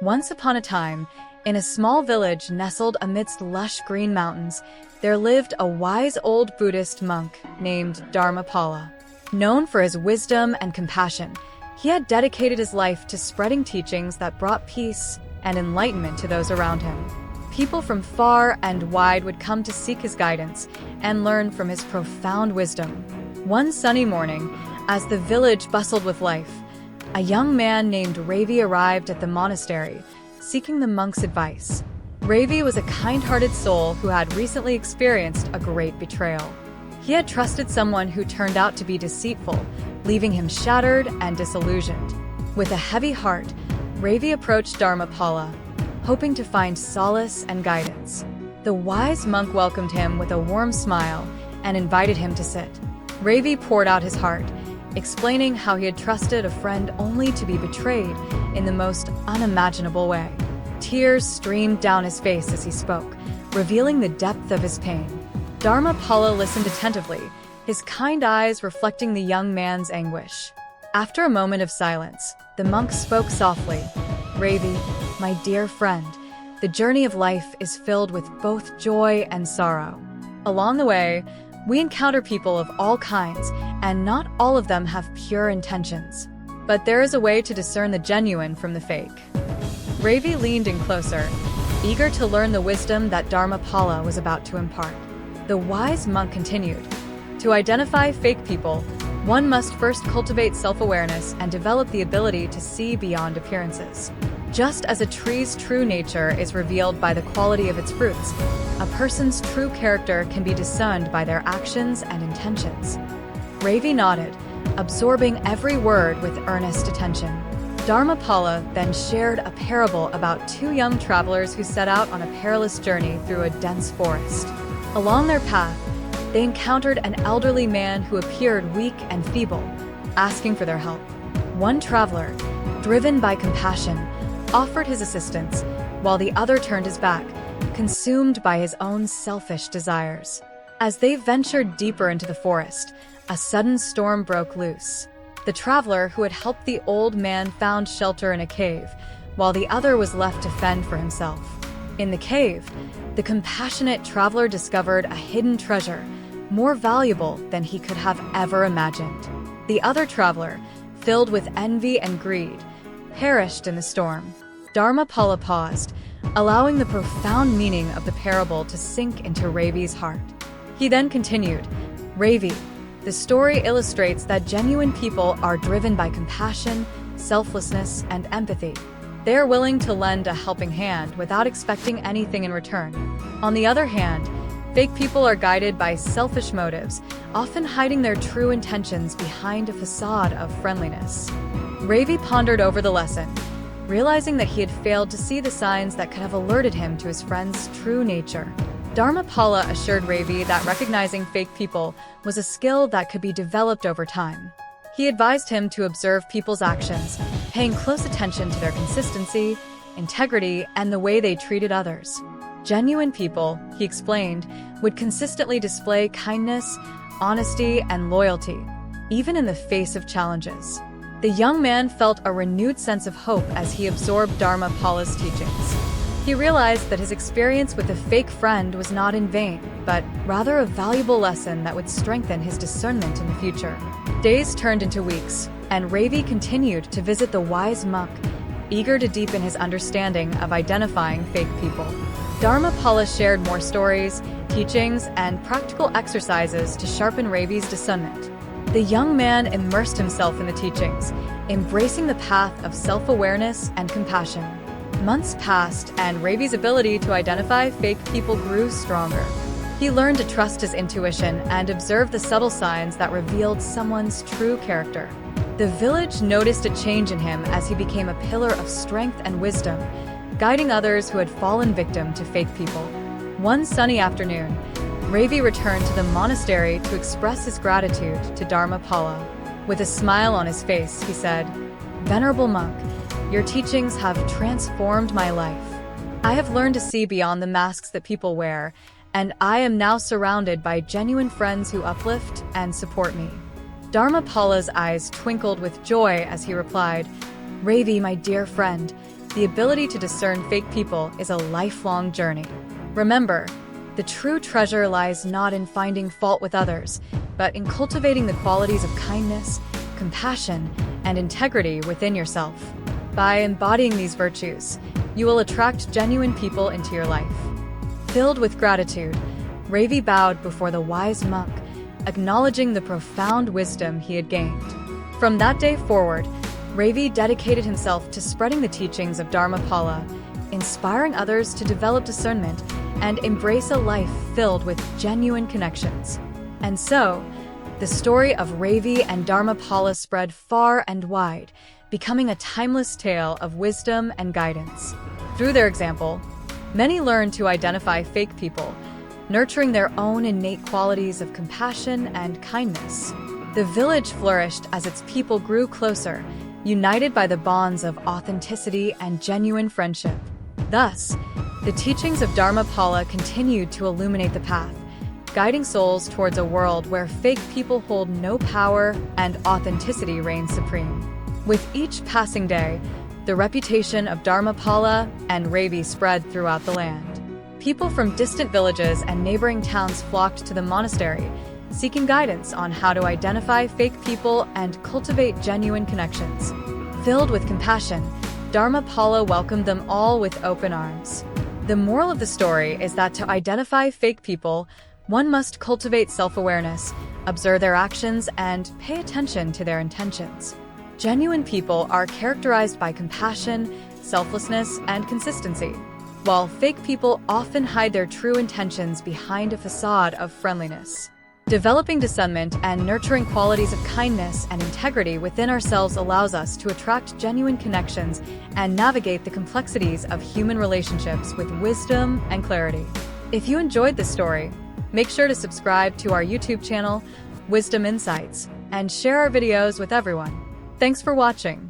Once upon a time, in a small village nestled amidst lush green mountains, there lived a wise old Buddhist monk named Dharmapala. Known for his wisdom and compassion, he had dedicated his life to spreading teachings that brought peace and enlightenment to those around him. People from far and wide would come to seek his guidance and learn from his profound wisdom. One sunny morning, as the village bustled with life, a young man named Ravi arrived at the monastery, seeking the monk's advice. Ravi was a kind-hearted soul who had recently experienced a great betrayal. He had trusted someone who turned out to be deceitful, leaving him shattered and disillusioned. With a heavy heart, Ravi approached Dharmapala, hoping to find solace and guidance. The wise monk welcomed him with a warm smile and invited him to sit. Ravi poured out his heart, explaining how he had trusted a friend only to be betrayed in the most unimaginable way. Tears streamed down his face as he spoke, revealing the depth of his pain. Dharmapala listened attentively, his kind eyes reflecting the young man's anguish. After a moment of silence, the monk spoke softly. "Ravi, my dear friend, the journey of life is filled with both joy and sorrow. Along the way, we encounter people of all kinds, and not all of them have pure intentions. But there is a way to discern the genuine from the fake." Ravi leaned in closer, eager to learn the wisdom that Dharmapala was about to impart. The wise monk continued, "To identify fake people, one must first cultivate self-awareness and develop the ability to see beyond appearances. Just as a tree's true nature is revealed by the quality of its fruits, a person's true character can be discerned by their actions and intentions." Ravi nodded, absorbing every word with earnest attention. Dharmapala then shared a parable about two young travelers who set out on a perilous journey through a dense forest. Along their path, they encountered an elderly man who appeared weak and feeble, asking for their help. One traveler, driven by compassion, offered his assistance, while the other turned his back, consumed by his own selfish desires. As they ventured deeper into the forest, a sudden storm broke loose. The traveler who had helped the old man found shelter in a cave, while the other was left to fend for himself. In the cave, the compassionate traveler discovered a hidden treasure, more valuable than he could have ever imagined. The other traveler, filled with envy and greed, perished in the storm. Dharmapala paused, allowing the profound meaning of the parable to sink into Ravi's heart. He then continued, "Ravi, the story illustrates that genuine people are driven by compassion, selflessness, and empathy. They are willing to lend a helping hand without expecting anything in return. On the other hand, fake people are guided by selfish motives, often hiding their true intentions behind a facade of friendliness." Ravi pondered over the lesson, realizing that he had failed to see the signs that could have alerted him to his friend's true nature. Dharmapala assured Ravi that recognizing fake people was a skill that could be developed over time. He advised him to observe people's actions, paying close attention to their consistency, integrity, and the way they treated others. Genuine people, he explained, would consistently display kindness, honesty, and loyalty, even in the face of challenges. The young man felt a renewed sense of hope as he absorbed Dharmapala's teachings. He realized that his experience with a fake friend was not in vain, but rather a valuable lesson that would strengthen his discernment in the future. Days turned into weeks, and Ravi continued to visit the wise monk, eager to deepen his understanding of identifying fake people. Dharmapala shared more stories, teachings, and practical exercises to sharpen Ravi's discernment. The young man immersed himself in the teachings, embracing the path of self-awareness and compassion. Months passed, and Ravi's ability to identify fake people grew stronger. He learned to trust his intuition and observe the subtle signs that revealed someone's true character. The village noticed a change in him as he became a pillar of strength and wisdom, guiding others who had fallen victim to fake people. One sunny afternoon, Ravi returned to the monastery to express his gratitude to Dharmapala. With a smile on his face, he said, "Venerable monk, your teachings have transformed my life. I have learned to see beyond the masks that people wear, and I am now surrounded by genuine friends who uplift and support me." Dharmapala's eyes twinkled with joy as he replied, "Ravi, my dear friend, the ability to discern fake people is a lifelong journey. Remember, the true treasure lies not in finding fault with others, but in cultivating the qualities of kindness, compassion, and integrity within yourself. By embodying these virtues, you will attract genuine people into your life. Filled with gratitude, Ravi bowed before the wise monk, acknowledging the profound wisdom he had gained. From that day forward, Ravi dedicated himself to spreading the teachings of Dharmapala, inspiring others to develop discernment and embrace a life filled with genuine connections. And so, the story of Ravi and Dharmapala spread far and wide, becoming a timeless tale of wisdom and guidance. Through their example, many learned to identify fake people, nurturing their own innate qualities of compassion and kindness. The village flourished as its people grew closer, united by the bonds of authenticity and genuine friendship. Thus, the teachings of Dharmapala continued to illuminate the path, guiding souls towards a world where fake people hold no power and authenticity reigns supreme. With each passing day, the reputation of Dharmapala and Ravi spread throughout the land. People from distant villages and neighboring towns flocked to the monastery, seeking guidance on how to identify fake people and cultivate genuine connections. Filled with compassion, Dharmapala welcomed them all with open arms. The moral of the story is that to identify fake people, one must cultivate self-awareness, observe their actions, and pay attention to their intentions. Genuine people are characterized by compassion, selflessness, and consistency, while fake people often hide their true intentions behind a facade of friendliness. Developing discernment and nurturing qualities of kindness and integrity within ourselves allows us to attract genuine connections and navigate the complexities of human relationships with wisdom and clarity. If you enjoyed this story, make sure to subscribe to our YouTube channel, Wisdom Insights, and share our videos with everyone. Thanks for watching.